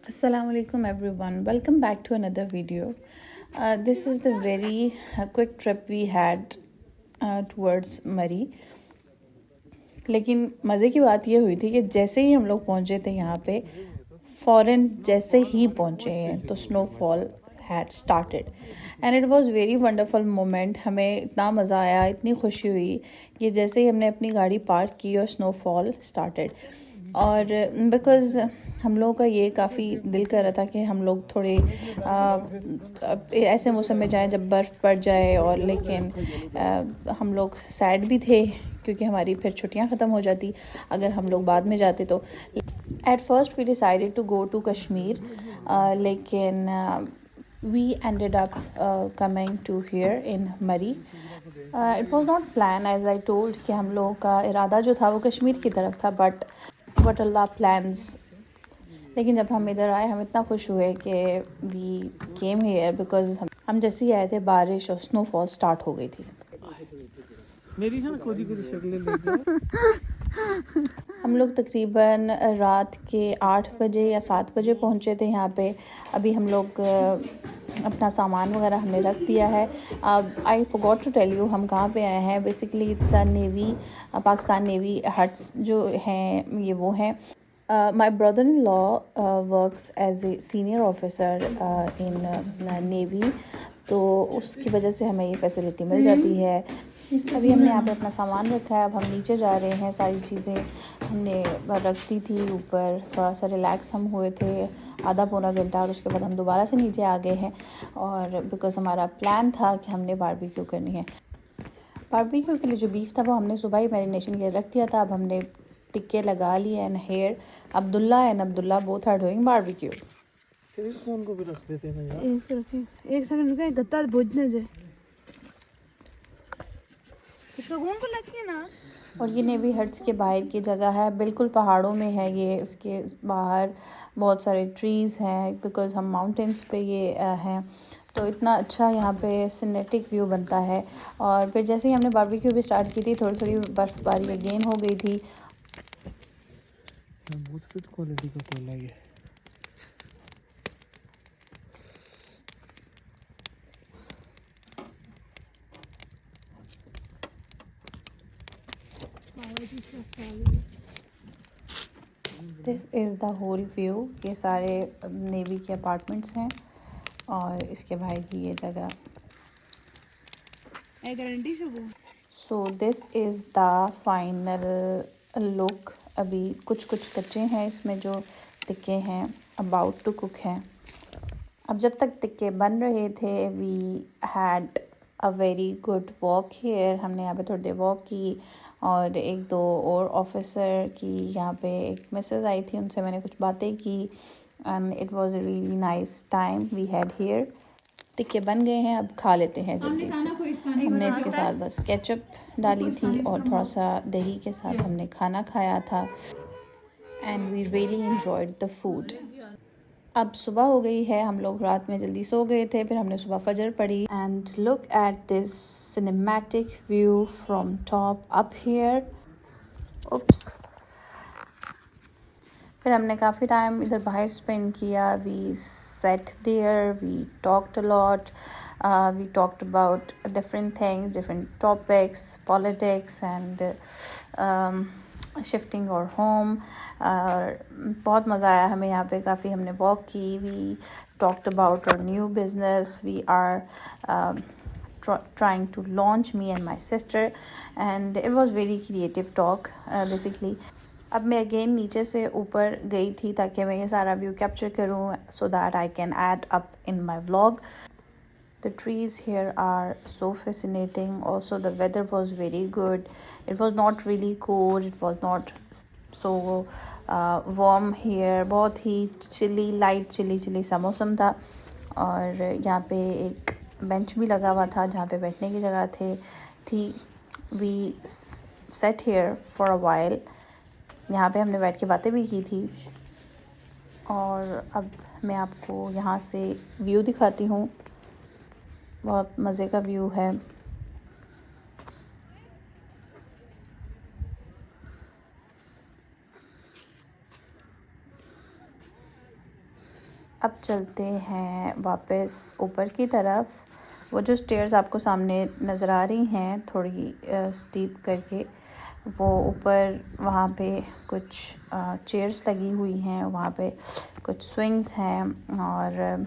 Assalamu alaikum everyone. Welcome back to another video. This is the very quick trip we had towards Murray. लेकिन मज़े की बात ये हुई थी कि जैसे ही हम लोग पहुँचे थे यहाँ पे फ़ौरन जैसे ही पहुँचे हैं तो snowfall had started and it was very wonderful moment. हमें इतना मज़ा आया, इतनी खुशी हुई कि जैसे ही हमने अपनी गाड़ी पार्क की और स्नोफॉल स्टार्टेड. और बिकॉज़ हम लोगों का ये काफ़ी दिल कर रहा था कि हम लोग थोड़े ऐसे मौसम में जाएं जब बर्फ़ पड़ जाए. और लेकिन हम लोग सैड भी थे क्योंकि हमारी फिर छुट्टियां ख़त्म हो जाती अगर हम लोग बाद में जाते तो. At first we decided to go to Kashmir, लेकिन we ended up coming to here in Murray. It was not planned as I told कि हम लोगों का इरादा जो था वो कश्मीर की तरफ था, but what Allah plans. लेकिन जब हम इधर आए हम इतना खुश हुए कि वी केम हेयर बिकॉज हम जैसे ही आए थे बारिश और स्नोफॉल स्टार्ट हो गई थी. मेरी खुद ही शक्लें हम लोग तकरीबन रात के 8 बजे या 7 बजे पहुँचे थे यहाँ पे. अभी हम लोग अपना सामान वगैरह हमने रख दिया है. I forgot to tell you हम कहाँ पे आए हैं. Basically it's navy, Pakistan navy huts जो हैं ये वो हैं. My brother-in-law works as a senior officer in Navy, तो उसकी वजह से हमें ये फैसिलिटी मिल जाती है. अभी हमने यहाँ पे अपना सामान रखा है. अब हम नीचे जा रहे हैं. सारी चीज़ें हमने रख दी थी ऊपर. थोड़ा सा रिलैक्स हम हुए थे आधा पौना घंटा और उसके बाद हम दोबारा से नीचे आ गए हैं. और बिकॉज़ हमारा प्लान था कि हमने बारबेक्यू करनी है. बारबेक्यू के लिए जो बीफ था वो हमने सुबह ही मैरिनेशन के रख दिया था. अब हमने टिक्के लगा लिए and here. Abdullah both are doing barbecue. इस फोन को भी रख देते हैं यार. इसको रखिए एक सेकंड रुकिए, गत्ता भूजने जाए. इसका घूम को लगी है ना. और ये नेवी हट्स के बाहर की जगह है, बिल्कुल पहाड़ों में है ये. उसके बाहर बहुत सारे ट्रीज़ हैं बिकॉज़ हम माउंटेन्स पे ये हैं. तो इतना अच्छा यहाँ पे सिनेटिक व्यू बनता है. और फिर जैसे ही हमने बारबेक्यू भी स्टार्ट की थी थोड़ी थोड़ी बर्फ़बारी अगेन हो गई थी. बहुत फिट क्वालिटी का कोयला है ये. This is the whole view. ये सारे नेवी के अपार्टमेंट्स हैं और इसके बाहर की ये जगह. So this is the final look. अभी कुछ कच्चे हैं इसमें जो टिक्के हैं अबाउट टू कुक हैं. अब जब तक टिक्के बन रहे थे we had a very good walk here. हमने यहाँ पे थोड़ी देर वॉक की और एक दो और ऑफिसर की यहाँ पे एक मैसेज आई थी उनसे मैंने कुछ बातें की and it was a really nice time we had here. टिक्के बन गए हैं, अब खा लेते हैं जल्दी से. हमने इसके साथ बस केचप डाली थी और थोड़ा सा दही के साथ हमने खाना खाया था and we really enjoyed the food. अब सुबह हो गई है. हम लोग रात में जल्दी सो गए थे, फिर हमने सुबह फजर पढ़ी. And look at this cinematic view from top up here. Oops. फिर हमने काफ़ी टाइम इधर बाहर स्पेंड किया. We sat there, we talked a lot. We talked about different things, different topics, politics and shifting our home. बहुत मज़ा आया हमें यहाँ पे. काफ़ी हमने वॉक की. We talked about our new business. We are trying to launch, me and my sister, and it was very creative talk basically. अब मैं अगेन नीचे से ऊपर गई थी ताकि मैं ये सारा व्यू कैप्चर करूँ so that I can add up in my vlog. The trees here are so fascinating. Also the weather was very good. It was not really cold. It was not so warm here. बहुत ही chilli, light chilli सा मौसम था. और यहाँ पे एक bench भी लगा हुआ था जहाँ पे बैठने की जगह थी. We sat here for a while. यहाँ पे हमने बैठ के बातें भी की थी. और अब मैं आपको यहाँ से व्यू दिखाती हूँ. बहुत मज़े का व्यू है. अब चलते हैं वापस ऊपर की तरफ। वो जो स्टेयर्स आपको सामने नज़र आ रही हैं थोड़ी स्टीप करके, वो ऊपर वहाँ पे कुछ चेयर्स लगी हुई हैं, वहाँ पे कुछ स्विंग्स हैं। और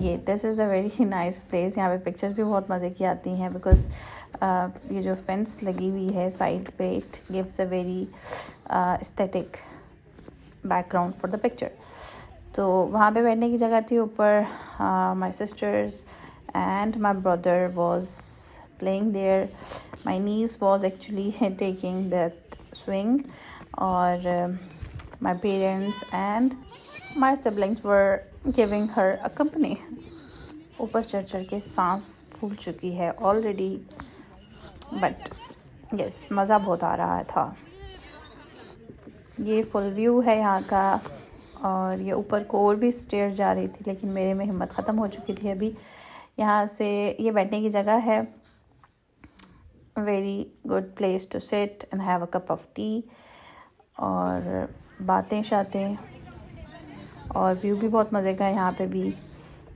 ये this is a very nice place. यहाँ पे पिक्चर्स भी बहुत मज़े की आती हैं बिकॉज़ ये जो फेंस लगी हुई है साइड पे, it gives a very aesthetic background for the picture. तो वहाँ पे बैठने की जगह थी ऊपर। My sisters and my brother was playing there. My niece was actually taking that swing, और my parents and my siblings were giving her a company. ऊपर चढ़ के सांस फूल चुकी है ऑलरेडी, बट यस मज़ा बहुत आ रहा था। ये फुल व्यू है यहाँ का, और ये ऊपर को और भी स्टेयर जा रही थी लेकिन मेरे में हिम्मत ख़त्म हो चुकी थी अभी। यहाँ से ये बैठने की जगह है, very good place to sit and have a cup of tea, और बातें शातें, और व्यू भी बहुत मज़े का है यहाँ पे भी।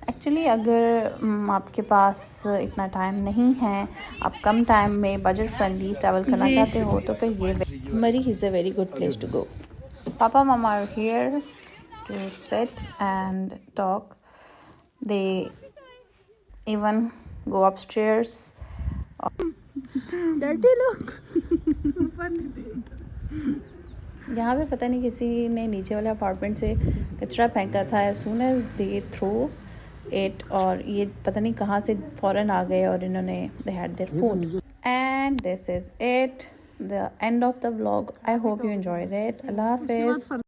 एक्चुअली अगर आपके पास इतना टाइम नहीं है, आप कम टाइम में बजट फ्रेंडली ट्रैवल करना चाहते हो, तो फिर ये Murree is a very good place to go. पापा मामा are here to sit and talk. They even go upstairs. Dirty लोग। यहाँ पे पता नहीं किसी ने नीचे वाले अपार्टमेंट से कचरा फेंका था। as soon as they throw it, और ये पता नहीं कहाँ से फ़ौरन आ गए और इन्होंने they had their food. And this is it, the end of the vlog. I hope you enjoyed it. Allah Hafiz.